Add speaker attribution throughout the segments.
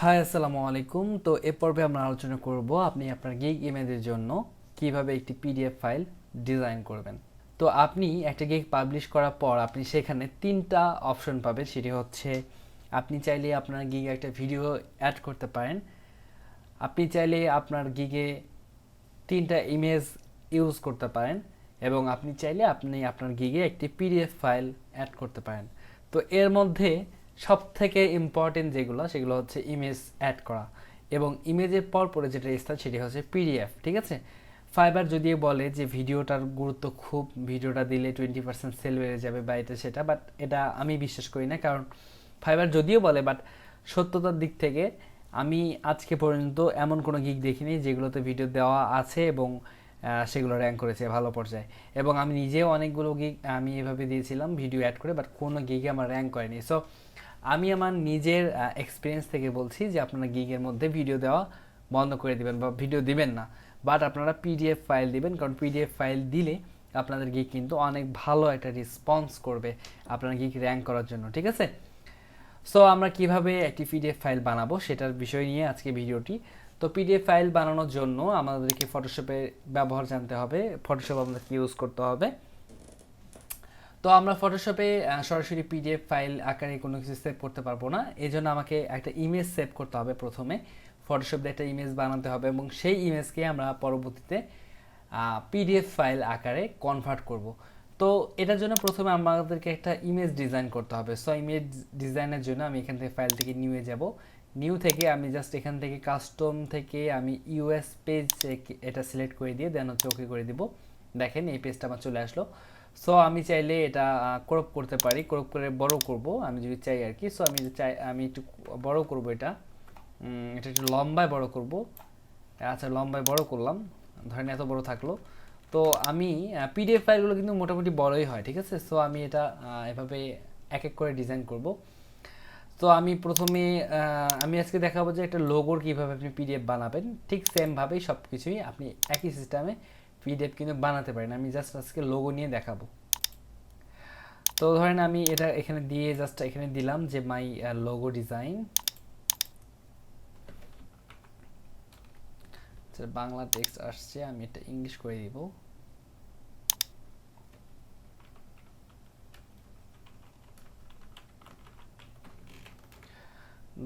Speaker 1: High আসসালামু আলাইকুম। তো এ পর্বে আমরা আলোচনা করব আপনি আপনার গিগ ইমেজের জন্য কিভাবে একটি পিডিএফ ফাইল ডিজাইন করবেন। তো আপনি একটা গিগ পাবলিশ করার পর আপনি সেখানে তিনটা অপশন পাবেন। সেটি হচ্ছে আপনি চাইলে আপনার গিগে একটা ভিডিও অ্যাড করতে পারেন, আপনি চাইলে আপনার গিগে তিনটা ইমেজ ইউজ করতে পারেন, এবং আপনি চাইলে আপনি আপনার গিগে একটি পিডিএফ ফাইল অ্যাড করতে পারেন। তো এর মধ্যে সব থেকে ইম্পর্টেন্ট যেগুলো সেগুলো হচ্ছে ইমেজ অ্যাড করা, এবং ইমেজের পর পরে যেটা স্থান সেটি হচ্ছে পিডিএফ। ঠিক আছে, ফাইবার যদিও বলে যে ভিডিওটার গুরুত্ব খুব, ভিডিওটা দিলে 20% সেল বেড়ে যাবে বা এটা সেটা, বাট এটা আমি বিশ্বাস করি না। কারণ ফাইবার যদিও বলে, বাট সত্যতার দিক থেকে আমি আজকে পর্যন্ত এমন কোনো গিগ দেখিনি যেগুলোতে ভিডিও দেওয়া আছে এবং সেগুলো র্যাঙ্ক করেছে ভালো পর্যায়ে। এবং আমি নিজেও অনেকগুলো গিগ আমি এভাবে দিয়েছিলাম ভিডিও অ্যাড করে, বাট কোনো গিগে আমার র্যাঙ্ক করেনি। সো আমি আমার নিজের এক্সপিরিয়েন্স থেকে বলছি যে আপনারা গিগের মধ্যে ভিডিও দেওয়া বন্ধ করে দিবেন বা ভিডিও দিবেন না, বাট আপনারা পিডিএফ ফাইল দিবেন। কারণ পিডিএফ ফাইল দিলে আপনাদের গিগ কিন্তু অনেক ভালো একটা রেসপন্স করবে আপনার গিগ র্যাঙ্ক করার জন্য। ঠিক আছে, সো আমরা কিভাবে একটি পিডিএফ ফাইল বানাবো সেটার বিষয় নিয়ে আজকে ভিডিওটি। তো পিডিএফ ফাইল বানানোর জন্য আমাদেরকে ফটোশপের ব্যবহার জানতে হবে, ফটোশপ আমাদেরকে ইউজ করতে হবে। তো আমরা ফটোশপে সরাসরি পিডিএফ ফাইল আকারে কোনো কিছু সেভ করতে পারবো না, এই জন্য আমাকে একটা ইমেজ সেভ করতে হবে। প্রথমে ফটোশপ দিয়ে একটা ইমেজ বানাতে হবে এবং সেই ইমেজকে আমরা পরবর্তীতে পিডিএফ ফাইল আকারে কনভার্ট করব। তো এটার জন্য প্রথমে আমাদেরকে একটা ইমেজ ডিজাইন করতে হবে। সো ইমেজ ডিজাইনের জন্য আমি এখান থেকে ফাইল থেকে নিউয়ে যাব। নিউ থেকে আমি জাস্ট এখান থেকে কাস্টম থেকে আমি ইউএস পেজ এটা সিলেক্ট করে দিয়ে দেন হচ্ছে ওকে করে দিব। দেখেন এই পেজটা আমার চলে আসলো। সো আমি চাইলে এটা ক্রপ করতে পারি, ক্রপ করে বড় করব আমি যদি চাই আর কি। সো আমি চাই আমি একটু বড় করব এটা, এটা একটু লম্বায় বড় করব। আচ্ছা, লম্বায় বড় করলাম, ধরেন এত বড় থাকলো। তো আমি পিডিএফ ফাইলগুলো কিন্তু মোটামুটি বড়ই হয়। ঠিক আছে, সো আমি এটা এভাবে এক এক করে ডিজাইন করব। তো আমি প্রথমে আমি আজকে দেখাবো যে একটা লোগোর কীভাবে আপনি পিডিএফ বানাবেন। ঠিক সেমভাবেই সব কিছুই আপনি একই সিস্টেমে পিডিএফ কিন্তু বানাতে পারেন। আমি জাস্ট আজকে লোগো নিয়ে দেখাবো। তো ধরেন আমি এটা এখানে দিয়ে জাস্ট এখানে দিলাম যে my logo design, Bangla text আসছে, আমি এটা ইংলিশ করে দিব।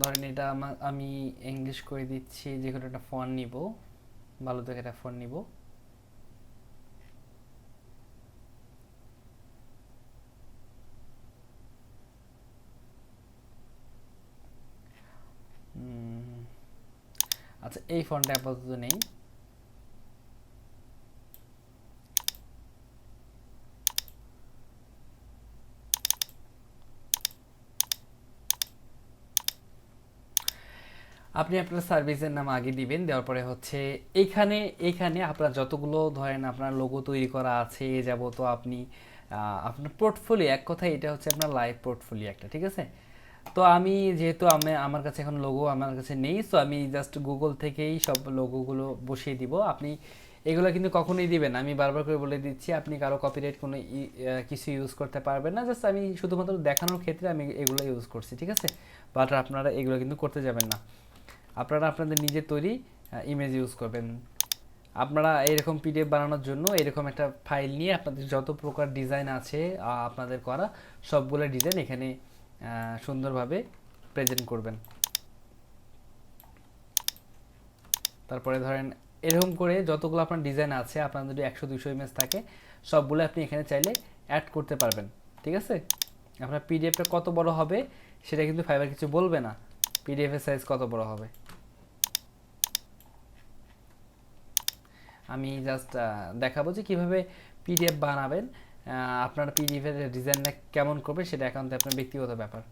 Speaker 1: ধরেন এটা আমি ইংলিশ করে দিচ্ছি, যে কোনো একটা ফন্ট নিব, ভালো দেখে একটা ফন্ট নিব। আচ্ছা, এই ফন্টটা আপাতত নেই। আপনি আপনার সার্ভিসের নাম আগে দিবেন, দেওয়ার পরে হচ্ছে এইখানে এইখানে আপনার যতগুলো ধরেন আপনার লোগো তৈরি করা আছে এ যাব, তো আপনি আপনার পোর্টফোলিও, এক কথায় এটা হচ্ছে আপনার লাইভ পোর্টফোলিও একটা। ঠিক আছে, তো আমি যেহেতু আমার কাছে এখন লোগো আমার কাছে নেই, সো আমি জাস্ট গুগল থেকেই সব লোগোগুলো বসিয়ে দিব। আপনি এগুলো কিন্তু কখনোই দিবেন, আমি বারবার করে বলে দিচ্ছি, আপনি কারো কপিরাইট কোনো কিছু ইউজ করতে পারবেন না। জাস্ট আমি শুধুমাত্র দেখানোর ক্ষেত্রে আমি এগুলো ইউজ করছি। ঠিক আছে, বাট আপনারা এগুলো কিন্তু করতে যাবেন না, আপনারা আপনাদের নিজের তৈরি ইমেজ ইউজ করবেন। আপনারা এরকম পিডিএফ বানানোর জন্য এরকম একটা ফাইল নিয়ে আপনাদের যত প্রকার ডিজাইন আছে আপনাদের করা সবগুলো ডিজাইন এখানে সুন্দরভাবে প্রেজেন্ট করবেন। তারপরে ধরেন এরকম করে যতগুলো আপনার ডিজাইন আছে, আপনার যদি 100-200 ইমেজ থাকে সবগুলো আপনি এখানে চাইলে অ্যাড করতে পারবেন। ঠিক আছে, আপনার পিডিএফটা কত বড় হবে সেটা কিন্তু ফাইবার কিছু বলবে না, পিডিএফ এর সাইজ কত বড় হবে। আমি জাস্ট দেখাবো যে কীভাবে পিডিএফ বানাবেন। আপনার পিডিএফের ডিজাইনটা কেমন করবে সেটা একান্ত আপনার ব্যক্তিগত ব্যাপার।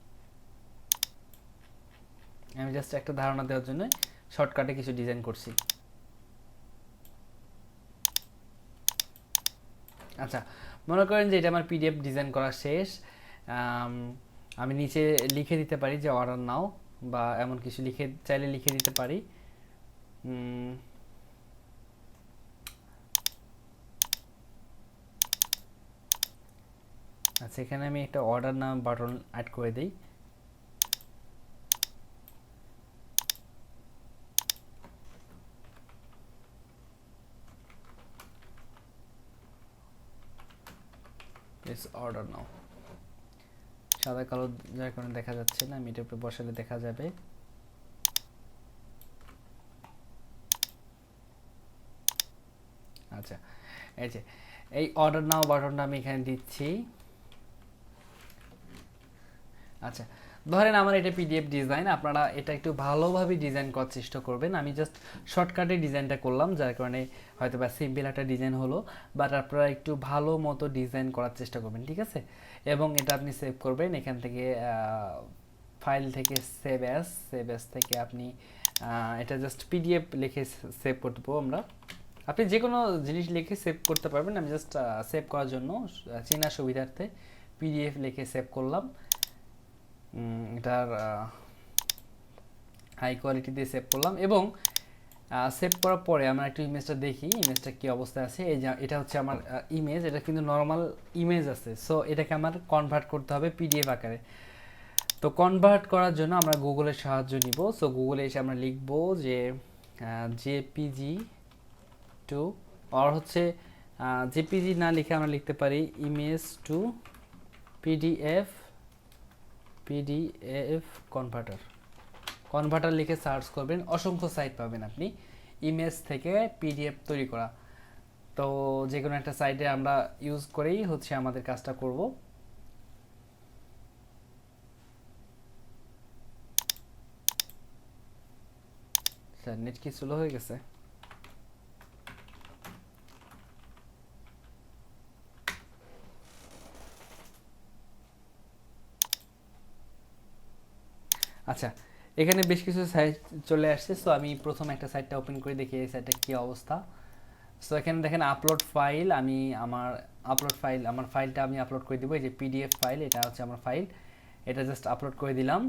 Speaker 1: আমি জাস্ট একটা ধারণা দেওয়ার জন্য শর্টকাটে কিছু ডিজাইন করছি। আচ্ছা, মনে করেন যে এটা আমার পিডিএফ ডিজাইন করা শেষ। আমি নিচে লিখে দিতে পারি যে অর্ডার নাও, বা এমন কিছু লিখে চাইলে লিখে দিতে পারি। আচ্ছা, এখানে আমি একটা অর্ডার নাম বাটন অ্যাড করে দিই। ইটস অর্ডার নাও। সাদা কালো যার কারণে দেখা যাচ্ছে না, আমি এটার উপরে বসালে দেখা যাবে। আচ্ছা, এই যে এই অর্ডার নাও বাটনটা আমি এখানে দিচ্ছি। আচ্ছা, ধরেন আমার এটা পিডিএফ ডিজাইন, আপনারা এটা একটু ভালোভাবে ডিজাইন করার চেষ্টা করবেন। আমি জাস্ট শর্টকাটে ডিজাইনটা করলাম, যার কারণে হয়তো বা সিম্পল একটা ডিজাইন হলো, বাট আপনারা একটু ভালো মতো ডিজাইন করার চেষ্টা করবেন, ঠিক আছে? এবং এটা আপনি সেভ করবেন এখান থেকে, ফাইল থেকে সেভ অ্যাজ থেকে আপনি এটা জাস্ট পিডিএফ লিখে সেভ করতে পারবো আমরা। আপনি যে কোনো জিনিস লিখে সেভ করতে পারবেন। আমি জাস্ট সেভ করার জন্য চেনা সুবিধার্থে পিডিএফ লিখে সেভ করলাম। এটার হাই কোয়ালিটি দিয়ে সেভ করলাম, এবং সেভ করার পরে আমরা একটু ইমেজটা দেখি, ইমেজটা কী অবস্থায় আছে। এই যে এটা হচ্ছে আমার ইমেজ, এটা কিন্তু নর্মাল ইমেজ আছে। সো এটাকে আমার কনভার্ট করতে হবে পিডিএফ আকারে। তো কনভার্ট করার জন্য আমরা গুগলের সাহায্য নিব। সো গুগলে এসে আমরা লিখব যে জেপিজি টু, আর হচ্ছে জেপিজি না লিখে আমরা লিখতে পারি ইমেজ টু পিডিএফ কনভার্টার লিখে সার্চ করবেন, অসংখ্য সাইট পাবেন আপনি ইমেজ থেকে পিডিএফ তৈরি করা। তো যে কোনো একটা সাইটে আমরা ইউজ করেই হচ্ছে আমাদের কাজটা করব। স্যার নেট কি স্লো হয়ে গেছে? আচ্ছা, এখানে বেশ কিছু সাইট চলে আসছে। সো আমি প্রথম একটা সাইটটা ওপেন করে দেখি এই সাইটটা কী অবস্থা। সো এখানে দেখেন আপলোড ফাইল, আমি আমার ফাইলটা আমি আপলোড করে দেবো। এই যে পিডিএফ ফাইল, এটা হচ্ছে আমার ফাইল, এটা জাস্ট আপলোড করে দিলাম।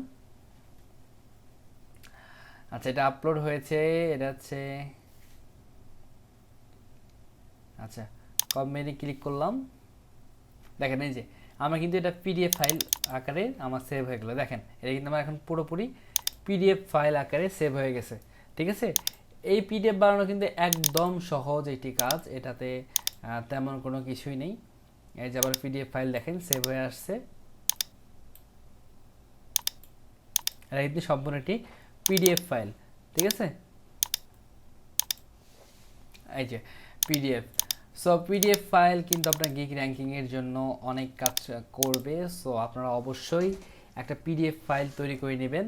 Speaker 1: আচ্ছা, এটা আপলোড হয়েছে, এটা হচ্ছে, আচ্ছা কমেন্টে ক্লিক করলাম। দেখেন এই যে আমার কিন্তু এটা পিডিএফ ফাইল আকারে আমার সেভ হয়ে গেলো। দেখেন এটা কিন্তু আমার এখন পুরোপুরি পিডিএফ ফাইল আকারে সেভ হয়ে গেছে, ঠিক আছে? এই পিডিএফ বানানো কিন্তু একদম সহজ একটি কাজ, এটাতে তেমন কোনো কিছুই নেই। এই যে আবার পিডিএফ ফাইল দেখেন সেভ হয়ে আসছে। এটা কিন্তু সম্পূর্ণ একটি পিডিএফ ফাইল, ঠিক আছে? এই যে পিডিএফ। সো পিডিএফ ফাইল কিন্তু আপনার গিগ র্যাঙ্কিংয়ের জন্য অনেক কাজ করবে। সো আপনারা অবশ্যই একটা পিডিএফ ফাইল তৈরি করে নেবেন,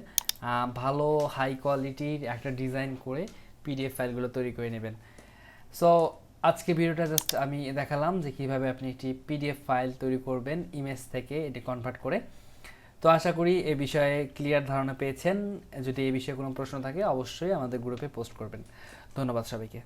Speaker 1: ভালো হাই কোয়ালিটির একটা ডিজাইন করে পিডিএফ ফাইলগুলো তৈরি করে নেবেন। সো আজকে ভিডিওটা জাস্ট আমি দেখালাম যে কীভাবে আপনি একটি পিডিএফ ফাইল তৈরি করবেন ইমেজ থেকে এটি কনভার্ট করে। তো আশা করি এ বিষয়ে ক্লিয়ার ধারণা পেয়েছেন। যদি এই বিষয়ে কোনো প্রশ্ন থাকে অবশ্যই আমাদের গ্রুপে পোস্ট করবেন। ধন্যবাদ সবাইকে।